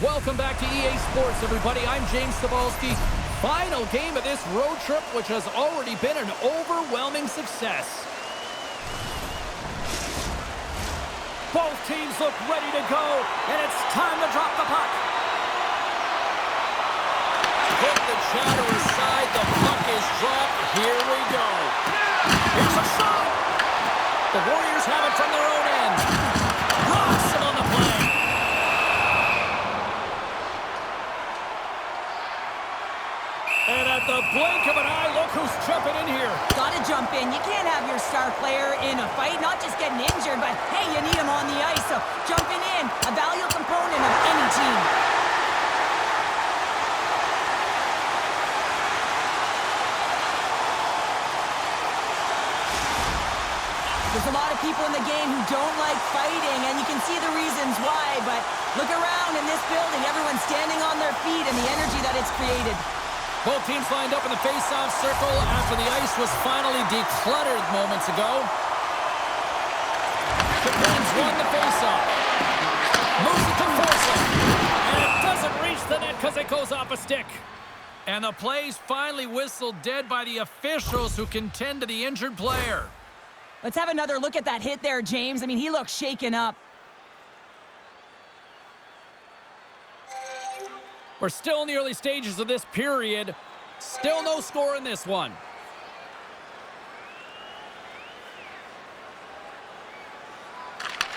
Welcome back to EA Sports, everybody. I'm James Cebulski. Final game of this road trip, which has already been an overwhelming success. Both teams look ready to go, and it's time to drop the puck. Put the chatter aside, the puck is dropped. Here we go. Here's a shot. The Warriors have it from their own end. Rawson on the play. And at the blink of an eye, look who's jumping in here. Gotta jump in. You can't have your star player in a fight, not just getting injured, but hey, you need him on the ice. So jumping in, a valuable component of any team. There's a lot of people in the game who don't like fighting, and you can see the reasons why, but look around in this building. Everyone's standing on their feet and the energy that it's created. Both teams lined up in the face-off circle after the ice was finally decluttered moments ago. Japan's won the face-off. Moves it to Forsling. And it doesn't reach the net because it goes off a stick. And the play's finally whistled dead by the officials who can tend to the injured player. Let's have another look at that hit there, James. I mean, he looks shaken up. We're still in the early stages of this period. Still no score in this one.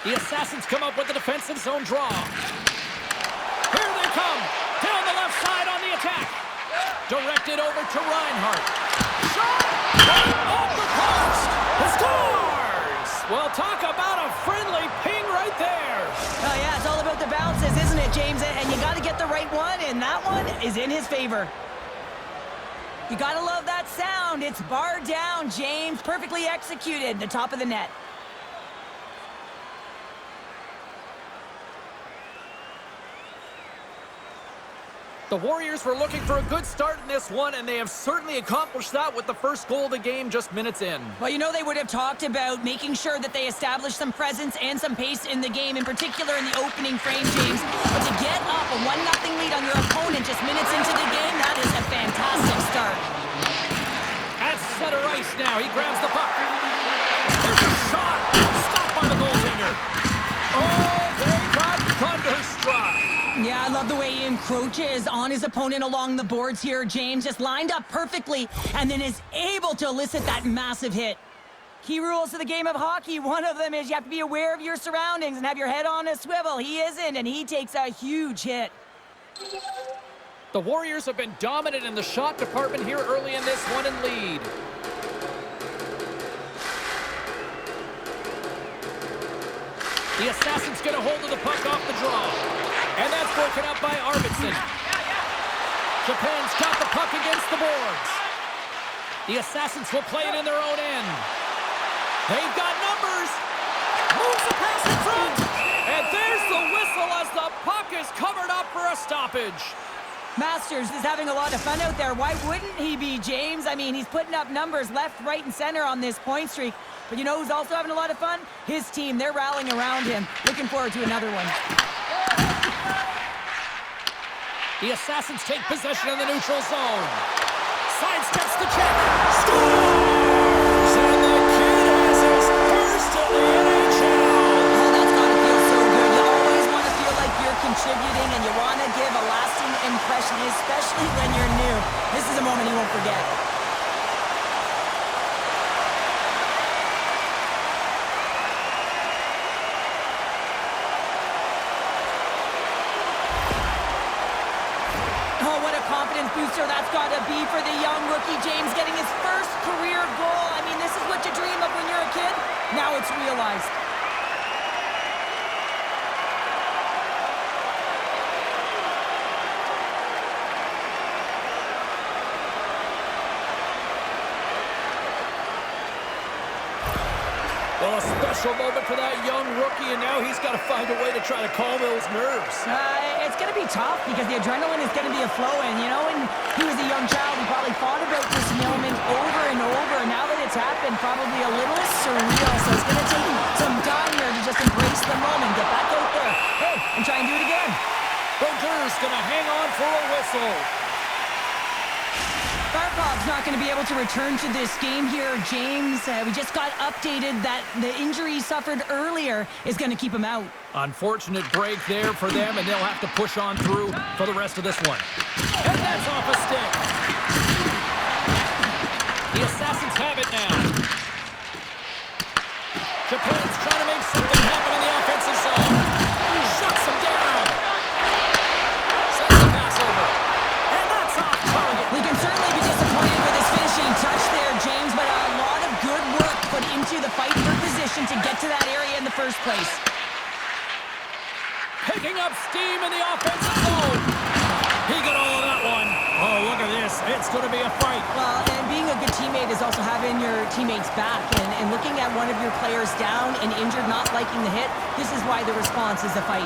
The Assassins come up with the defensive zone draw. Here they come. Down the left side on the attack. Directed over to Reinhart. Shot! Right off the post! Scores! Well, talk about a friendly ping right there. Oh, yeah, it's all about the bounces, isn't it, James? And you got to get the right one, and that one is in his favor. You got to love that sound. It's bar down, James. Perfectly executed. The top of the net. The Warriors were looking for a good start in this one, and they have certainly accomplished that with the first goal of the game just minutes in. Well, you know they would have talked about making sure that they establish some presence and some pace in the game, in particular in the opening frame, James. But to get up a 1-0 lead on your opponent just minutes into the game, that is a fantastic start. At center ice now, he grabs the puck. There's a shot! Stopped by the goaltender. Oh, they got thunderstruck. Yeah, I love the way he encroaches on his opponent along the boards here, James. Just lined up perfectly and then is able to elicit that massive hit. Key rules to the game of hockey. One of them is you have to be aware of your surroundings and have your head on a swivel. He isn't, and he takes a huge hit. The Warriors have been dominant in the shot department here early in this one and lead. The Assassin's get a hold of the puck off the draw. And that's broken up by Arvidsson. Japan's got the puck against the boards. The Assassins will play it in their own end. They've got numbers. Moves the pass in front. And there's the whistle as the puck is covered up for a stoppage. Masters is having a lot of fun out there. Why wouldn't he be, James? I mean, he's putting up numbers left, right, and center on this point streak. But you know who's also having a lot of fun? His team. They're rallying around him. Looking forward to another one. The Assassins take possession in the neutral zone. Sidesteps the check. Scores! And the kid has his first in the NHL. Oh, that's gotta feel so good. You always want to feel like you're contributing and you want to give a lasting impression, especially when you're new. This is a moment you won't forget. Confidence booster that's got to be for the young rookie, James, getting his first career goal. I mean, this is what you dream of when you're a kid. Now it's realized. Well, a special moment for that young rookie, and now he's got to find a way to try to calm those nerves. It's going to be tough because the adrenaline is going to be flowing. You know, when he was a young child, he probably thought about this moment over and over. And now that it's happened, probably a little surreal. So it's going to take some time here to just embrace the moment, get back out there, hey, and try and do it again. Boucher whistle. Barkov's not going to be able to return to this game here, James. We just got updated that the injury he suffered earlier is going to keep him out. Unfortunate break there for them, and they'll have to push on through for the rest of this one. And that's off a stick. The Assassins have it now. Japan's trying to make something happen in the offensive zone. Shuts him down. Sends the pass over. And that's off target. We can certainly be disappointed with his finishing touch there, James, but a lot of good work put into the fight for position to get to that area in the first place. Picking up steam in the offensive zone. He got all of that one. Oh, look at this. It's going to be a fight. Well, and being a good teammate is also having your teammates back. And looking at one of your players down and injured, not liking the hit, this is why the response is a fight.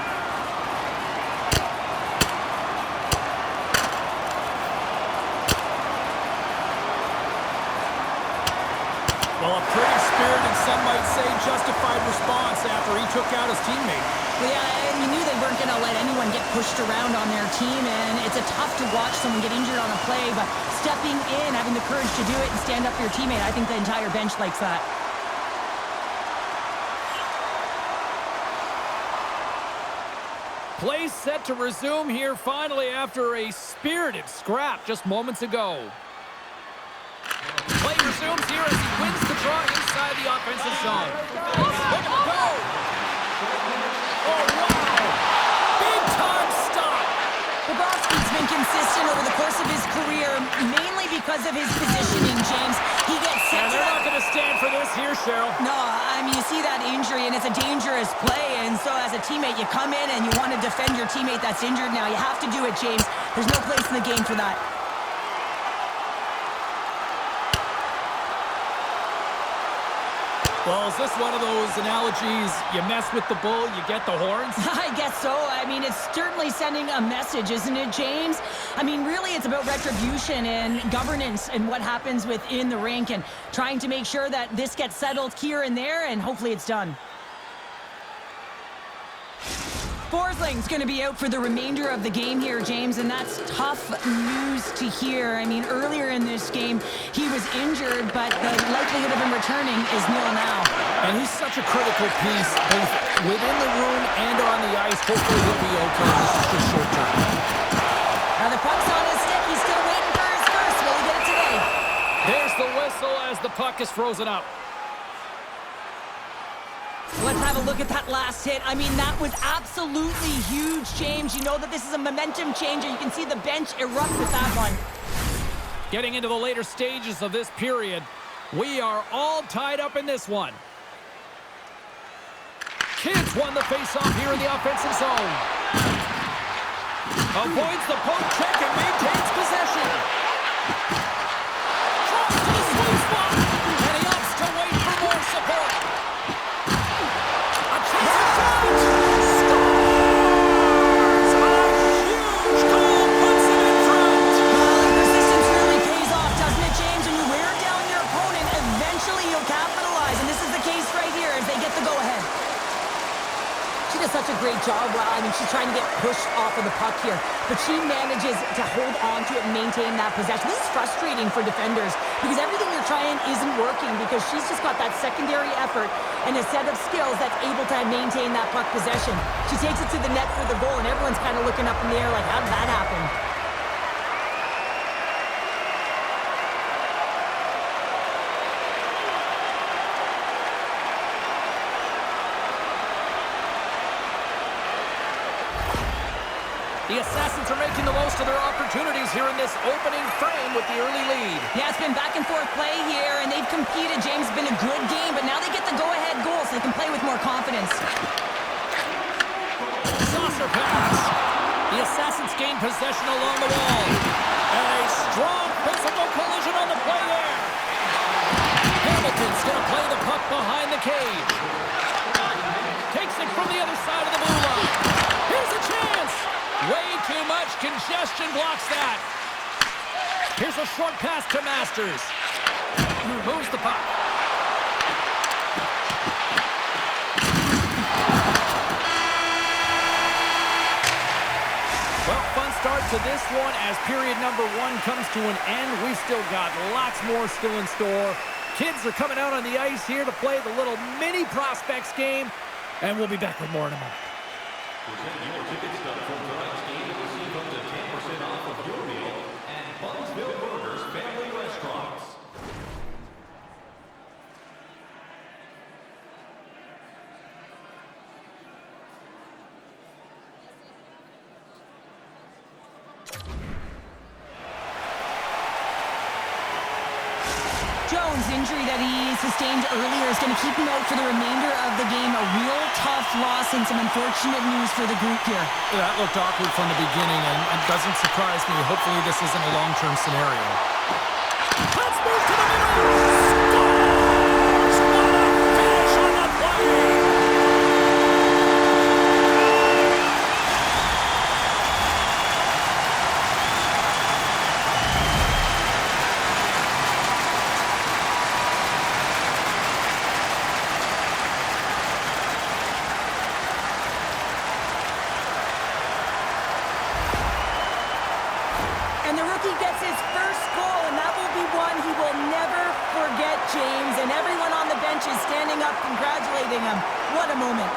Well, a pretty spirited, some might say justified response after he took out his teammate. Yeah, and you knew they weren't going to let anyone get pushed around on their team, and it's tough to watch someone get injured on a play, but stepping in, having the courage to do it and stand up for your teammate, I think the entire bench likes that. Play set to resume here finally after a spirited scrap just moments ago. Play resumes here as he wins the draw inside the offensive zone. Look at him go! Oh, wow! Big time stop! Bobrovsky's been consistent over the course of his career, mainly because of his positioning, James. He gets set And they're not going to stand for this here, Cheryl. No, I mean, you see that injury, and it's a dangerous play, and so as a teammate, you come in and you want to defend your teammate that's injured now. You have to do it, James. There's no place in the game for that. Well, is this one of those analogies, you mess with the bull, you get the horns? I guess so. I mean, it's certainly sending a message, isn't it, James? I mean, really, it's about retribution and governance and what happens within the rink and trying to make sure that this gets settled here and there, and hopefully it's done. Forsling's going to be out for the remainder of the game here, James, and that's tough news to hear. I mean, earlier in this game, he was injured, but the likelihood of him returning is nil now. And he's such a critical piece, both within the room and on the ice. Hopefully he'll be okay. This is just short term. Now the puck's on his stick. He's still waiting for his first. Will he get it today? There's the whistle as the puck is frozen up. Let's have a look at that last hit. I mean, that was absolutely huge, James. You know that this is a momentum changer. You can see the bench erupt with that one. Getting into the later stages of this period, we are all tied up in this one. Kids won the face-off here in the offensive zone. Avoids the poke check and maintains possession. Tries to the sweet spot, and he opts to wait for more support. Such a great job. Well, I mean, she's trying to get pushed off of the puck here, but she manages to hold on to it and maintain that possession. This is frustrating for defenders because everything they're trying isn't working because she's just got that secondary effort and a set of skills that's able to maintain that puck possession. She takes it to the net for the goal, and everyone's kind of looking up in the air like, how did that happen? The Assassins are making the most of their opportunities here in this opening frame with the early lead. Yeah, it's been back and forth play here, and they've competed. James, it's been a good game, but now they get the go-ahead goal so they can play with more confidence. Saucer pass. The Assassins gain possession along the wall. And a strong physical collision on the play there. Hamilton's going to play the puck behind the cage. Takes it from the other side of the blue line. Here's a chance. Way too much congestion blocks that. Here's a short pass to Masters. Moves the puck. Well, fun start to this one as period number 1 comes to an end. We've still got lots more still in store. Kids are coming out on the ice here to play the little mini prospects game, and we'll be back with more in a moment. Your ticket stub for tonight's game will receive up to 10% off of your meal at Buntsville Burgers Family Restaurants. Jones' injury that he sustained earlier is going to keep him out for the remainder of the game. A real tough loss and some unfortunate news for the group here. That looked awkward from the beginning, and doesn't surprise me. Hopefully this isn't a long-term scenario. Let's move to the middle. Scores! What a finish on the play! And the rookie gets his first goal, and that will be one he will never forget, James. And everyone on the bench is standing up, congratulating him. What a moment.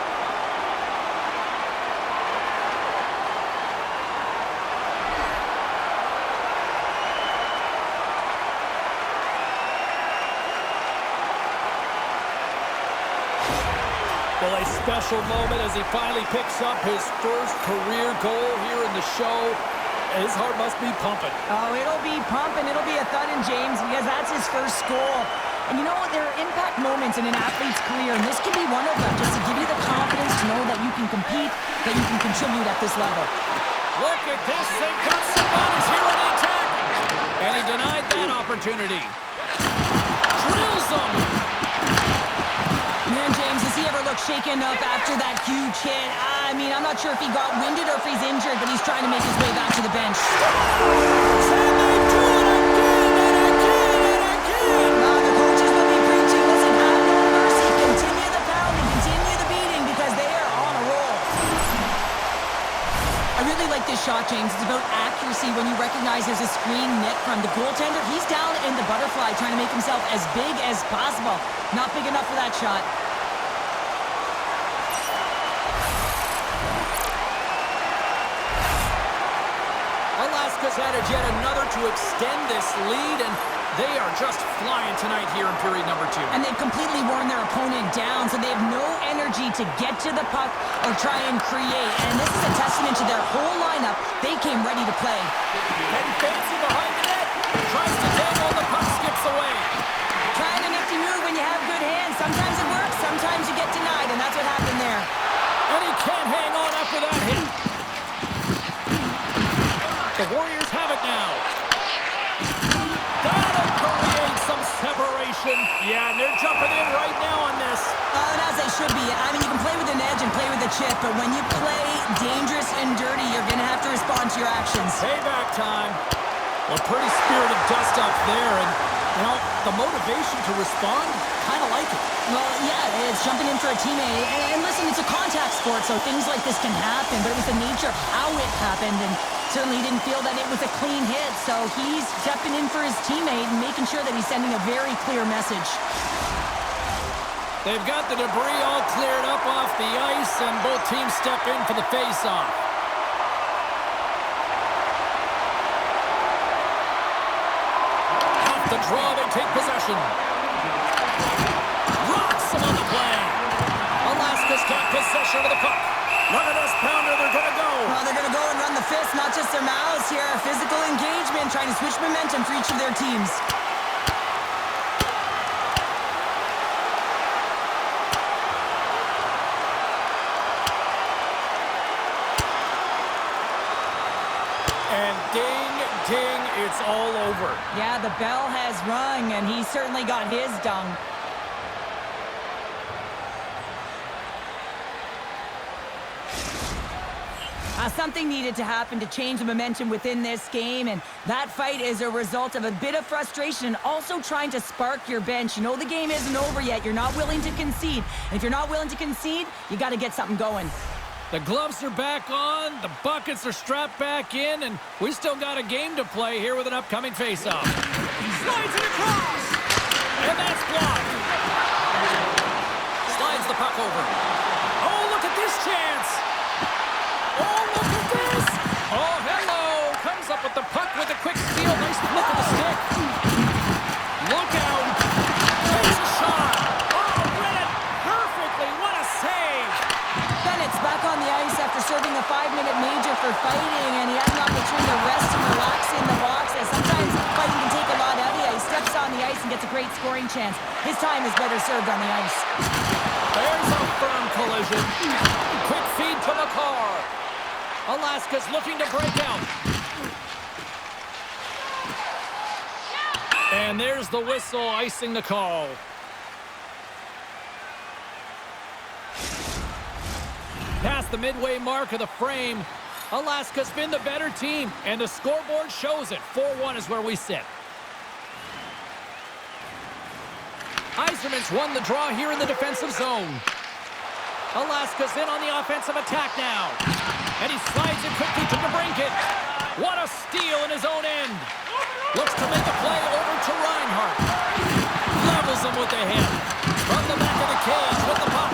Well, a special moment as he finally picks up his first career goal here in the show. His heart must be pumping. Oh, it'll be pumping. It'll be a thudding, James, because that's his first goal. And you know what? There are impact moments in an athlete's career, and this can be one of them, just to give you the confidence to know that you can compete, that you can contribute at this level. Look at this. They've got some bodies here in the attack. And he denied that opportunity. Drills him. Man, James, does he ever look shaken up after that huge hit? I mean, I'm not sure if he got winded or if he's injured, but he's trying to make his way back to the bench. And they do it again and again and again. Now the coaches will be preaching, listen, have no mercy. Continue the pounding, continue the beating, because they are on a roll. I really like this shot, James. It's about accuracy when you recognize there's a screen nick from the goaltender. He's down in the butterfly trying to make himself as big as possible. Not big enough for that shot. Alaska's added yet another to extend this lead, and they are just flying tonight here in period number 2. And they've completely worn their opponent down, so they have no energy to get to the puck or try and create. And this is a testament to their whole lineup. They came ready to play. And fancy behind the net. Tries to dangle, the puck skips away. Trying a nifty move when you have good hands. Sometimes it works, sometimes you get denied, and that's what happened there. And he can't hang on after that hit. The Warriors have it now. That'll create some separation. Yeah, and they're jumping in right now on this. And as they should be. I mean, you can play with an edge and play with a chip, but when you play dangerous and dirty, you're going to have to respond to your actions. Payback time. Well, pretty spirited dust-up there, and, you know, the motivation to respond, kind of like it. Well, yeah, it's jumping in for a teammate. And listen, it's a contact sport, so things like this can happen, but it was the nature of how it happened, and certainly didn't feel that it was a clean hit, so he's stepping in for his teammate and making sure that he's sending a very clear message. They've got the debris all cleared up off the ice, and both teams step in for the face-off. Off the draw, they take possession. Rocks them on the play. Alaska's got possession of the puck. Look at this pounder, they're going to go. Well, they're going to go and run the fist, not just their mouths here. Physical engagement, trying to switch momentum for each of their teams. And ding, ding, it's all over. Yeah, the bell has rung, and he certainly got his dung. Something needed to happen to change the momentum within this game, and that fight is a result of a bit of frustration and also trying to spark your bench. You know the game isn't over yet. You're not willing to concede. And if you're not willing to concede, you got to get something going. The gloves are back on, the buckets are strapped back in, and we still got a game to play here with an upcoming face-off. Slides it across! And that's blocked. Slides the puck over. Oh, look at this chance! Oh, look at this! Oh, hello! Comes up with the puck with a quick steal. Nice flick of the stick. Look out! Takes a shot! Oh, read it perfectly! What a save! Bennett's back on the ice after serving a 5-minute major for fighting, and he had an opportunity to rest and relax in the box. As sometimes fighting can take a lot out of you. He steps on the ice and gets a great scoring chance. His time is better served on the ice. There's a firm collision. Quick feed to the car. Alaska's looking to break out. And there's the whistle icing the call. Past the midway mark of the frame, Alaska's been the better team, and the scoreboard shows it. 4-1 is where we sit. Yzerman's won the draw here in the defensive zone. Alaska's in on the offensive attack now. And he slides it quickly to DeBrincat. What a steal in his own end. Looks to make a play over to Reinhart. Levels him with the hit. From the back of the cage with the puck.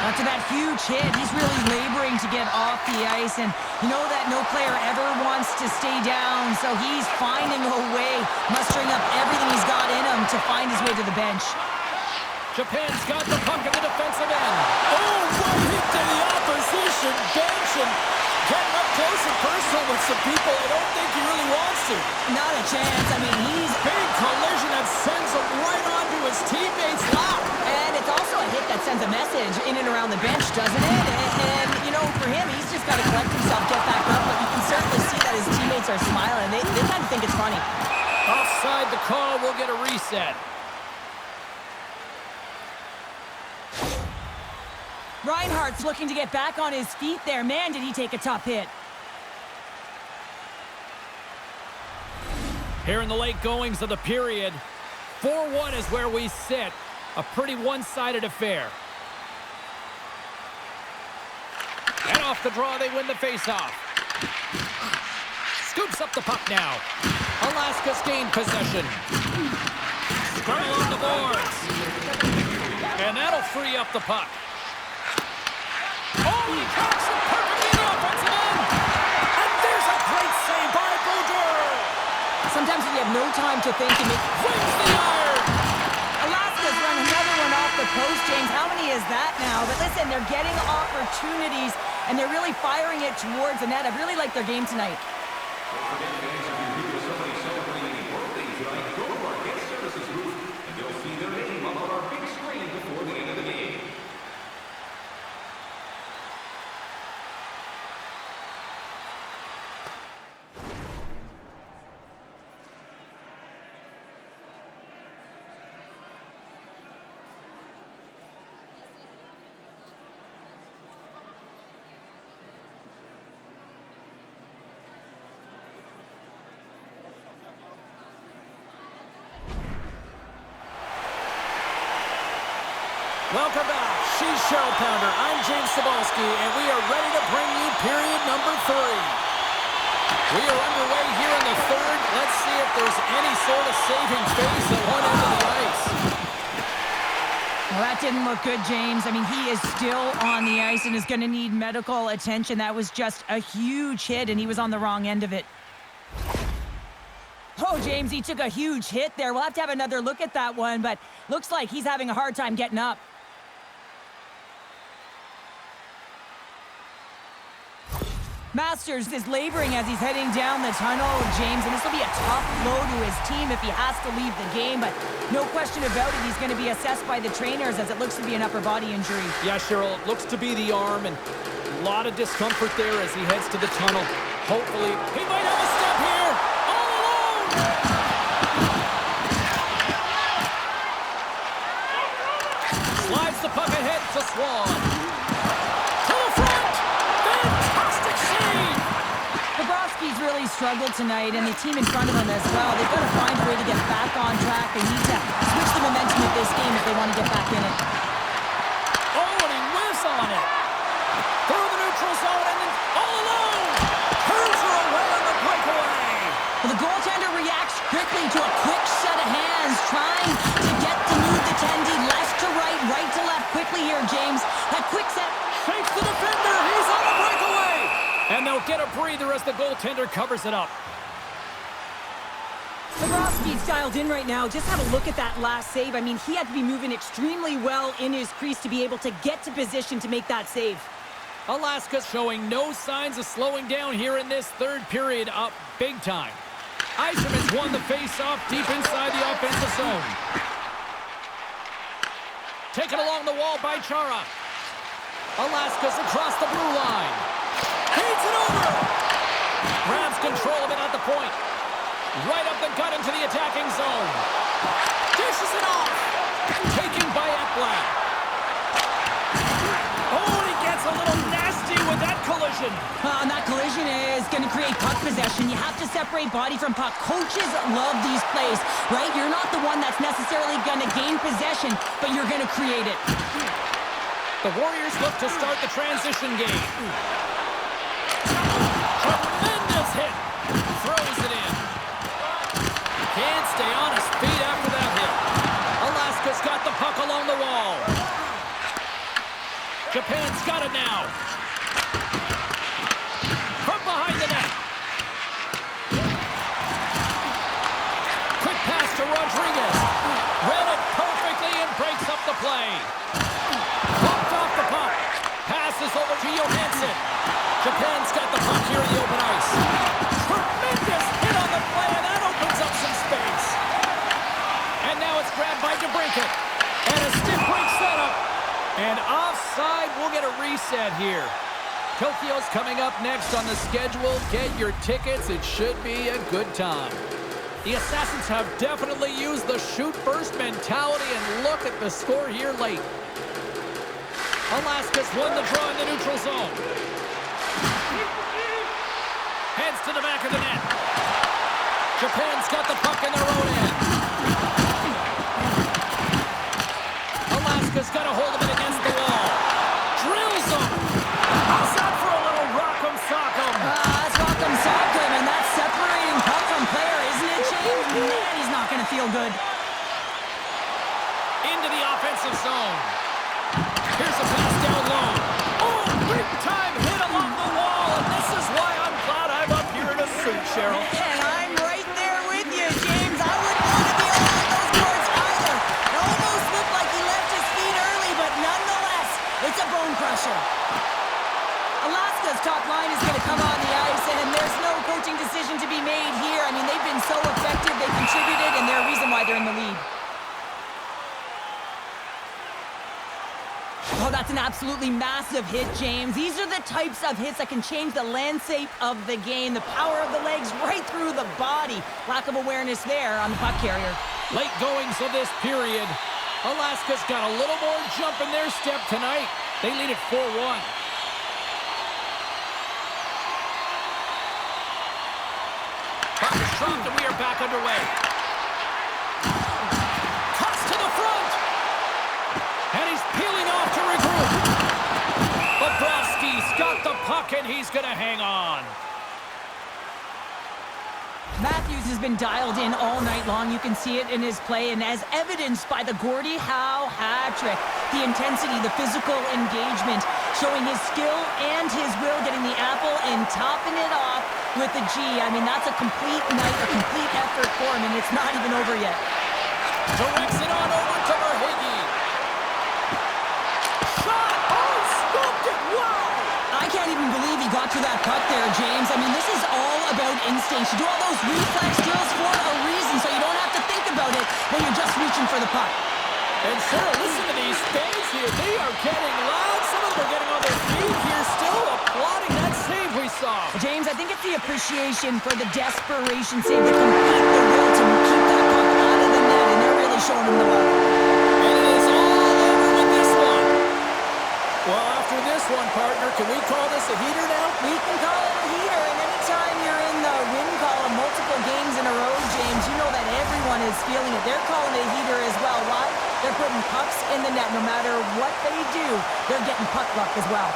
After that huge hit, he's really laboring to get off the ice, and you know that no player ever wants to stay down, so he's finding a way, mustering up everything he's got in him to find his way to the bench. Japan's got the puck at the defensive end. Oh, what hit to the opposition bench, and getting up close and personal with some people I don't think he really wants to. Not a chance. I mean, he's... Big collision that sends him right onto his teammate's lap. And it's also a hit that sends a message in and around the bench, doesn't it? And you know, for him, he's just got to collect himself, get back up, but you can certainly see that his teammates are smiling. They kind of think it's funny. Offside the call, we'll get a reset. Reinhart's looking to get back on his feet there. Man, did he take a tough hit. Here in the late goings of the period, 4-1 is where we sit. A pretty one-sided affair. And off the draw, they win the face-off. Scoops up the puck now. Alaska's gained possession. Scramble on the boards. And that'll free up the puck. Oh, he tracks him perfectly in the offensive end. And there's a great save by Brodeur. Sometimes when you have no time to think, you make... Wins the iron. Alaska's run another one off the post, James. How many is that now? But listen, they're getting opportunities, and they're really firing it towards the net. I really like their game tonight. Welcome back. She's Cheryl Pounder. I'm James Cebulski, and we are ready to bring you period number 3. We are underway here in the third. Let's see if there's any sort of saving face at one end of the ice. Well, that didn't look good, James. I mean, he is still on the ice and is going to need medical attention. That was just a huge hit, and he was on the wrong end of it. Oh, James, he took a huge hit there. We'll have to have another look at that one, but looks like he's having a hard time getting up. Masters is laboring as he's heading down the tunnel, James, and this will be a tough blow to his team if he has to leave the game, but no question about it, he's going to be assessed by the trainers as it looks to be an upper body injury. Yeah, Cheryl, it looks to be the arm, and a lot of discomfort there as he heads to the tunnel. Hopefully, he might have a step here, all alone! Slides the puck ahead to Swan. Bobrovsky's really struggled tonight, and the team in front of him as well. They've got to find a way to get back on track. They need to switch the momentum of this game if they want to get back in it. Oh, and he whiffs on it. Through the neutral zone and then all alone. Turns her away on the breakaway. Well, the goaltender reacts quickly to a quick set of hands, trying to get to move the tendy left to right to left quickly here, James. That quick set. Shakes the defender. He's on the breakaway. And they'll get a breather as the goaltender covers it up. Bobrovsky's dialed in right now. Just have a look at that last save. I mean, he had to be moving extremely well in his crease to be able to get to position to make that save. Alaska's showing no signs of slowing down here in this third period, up big time. Eiserman's won the face-off deep inside the offensive zone. Taken along the wall by Chara. Alaska's across the blue line. Feeds it over. Grabs control of it at the point. Right up the gut into the attacking zone. Dishes it off. Taken by Ekblad. Oh, and he gets a little nasty with that collision. And that collision is going to create puck possession. You have to separate body from puck. Coaches love these plays, right? You're not the one that's necessarily going to gain possession, but you're going to create it. The Warriors look to start the transition game. Tremendous hit. Throws it in. Can't stay on his feet after that hit. Alaska's got the puck along the wall. Japan's got it now. From behind the net. Quick pass to Rodriguez. Read it perfectly and breaks up the play. Bumped off the puck. Passes over to Johansson. Japan's got the puck here in the open ice. Tremendous hit on the play, and that opens up some space. And now it's grabbed by DeBrincat. And a stiff break setup. And offside, we'll get a reset here. Tokyo's coming up next on the schedule. Get your tickets. It should be a good time. The Assassins have definitely used the shoot-first mentality, and look at the score here late. Alaska's won the draw in the neutral zone. Heads to the back of the net. Japan's got the puck in their own end. Alaska's got a hold of it against the wall. Drills him. How's that for a little rock'em sock'em? That's rock'em sock'em, and that's separating puck from player, isn't it, James? Man, he's not going to feel good. Into the offensive zone. Here's a pass down low. Oh, big time hit along the wall, and this is why I'm glad I'm up here in a suit, Cheryl. And I'm right there with you, James. I wouldn't want to be along those boards either. It almost looked like he left his feet early, but nonetheless, it's a bone crusher. Alaska's top line is going to come on the ice, and there's no coaching decision to be made here. I mean, they've been so effective, they contributed, and they're a reason why they're in the lead. Oh, that's an absolutely massive hit, James. These are the types of hits that can change the landscape of the game. The power of the legs right through the body. Lack of awareness there on the puck carrier. Late goings of this period. Alaska's got a little more jump in their step tonight. They lead it 4-1. Puck is dropped and we are back underway. Toss to the front. And he's peeling off to regroup. Bobrovsky's got the puck and he's going to hang on. Matthews has been dialed in all night long. You can see it in his play, and as evidenced by the Gordie Howe hat-trick, the intensity, the physical engagement, showing his skill and his will, getting the apple and topping it off with the G. I mean, that's a complete night, a complete effort for him, and it's not even over yet. Directs it on over to Verhaeghe. Shot! Oh, scooped it! Wow! I can't even believe he got to that puck there, James. I mean, this is all about instinct. You do all those reflex drills for a reason, so you don't have to think about it when you're just reaching for the puck. And Sarah, listen to these fans here. They are getting loud. Some of them are getting on their feet here, still applauding that save we saw. James, I think it's the appreciation for the desperation save, the complete the will to keep that puck out of the net, and they're really showing him the love. And it is all over with this one. Well, after this one, partner, can we call this a heater now? We can call it a heater, and anytime you're in the win column multiple games in a row, James, you know that everyone is feeling it. They're calling it a heater as well. Why? They're putting pucks in the net. No matter what they do, they're getting puck luck as well.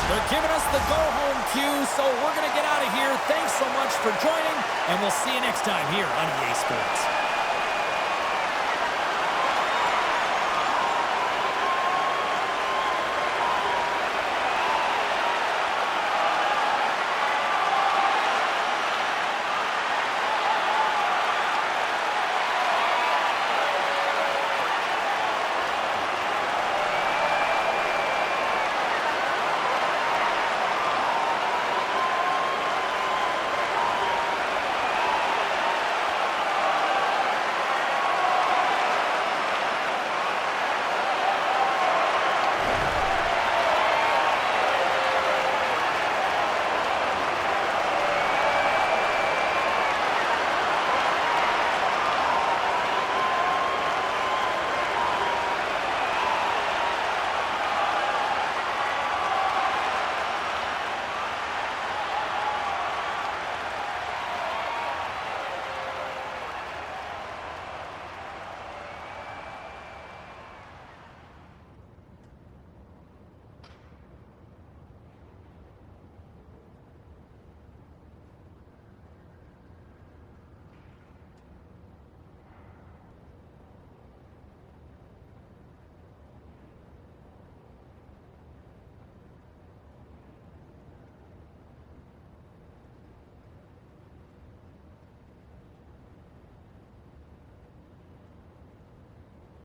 They're giving us the go-home cue, so we're going to get out of here. Thanks so much for joining, and we'll see you next time here on EA Sports.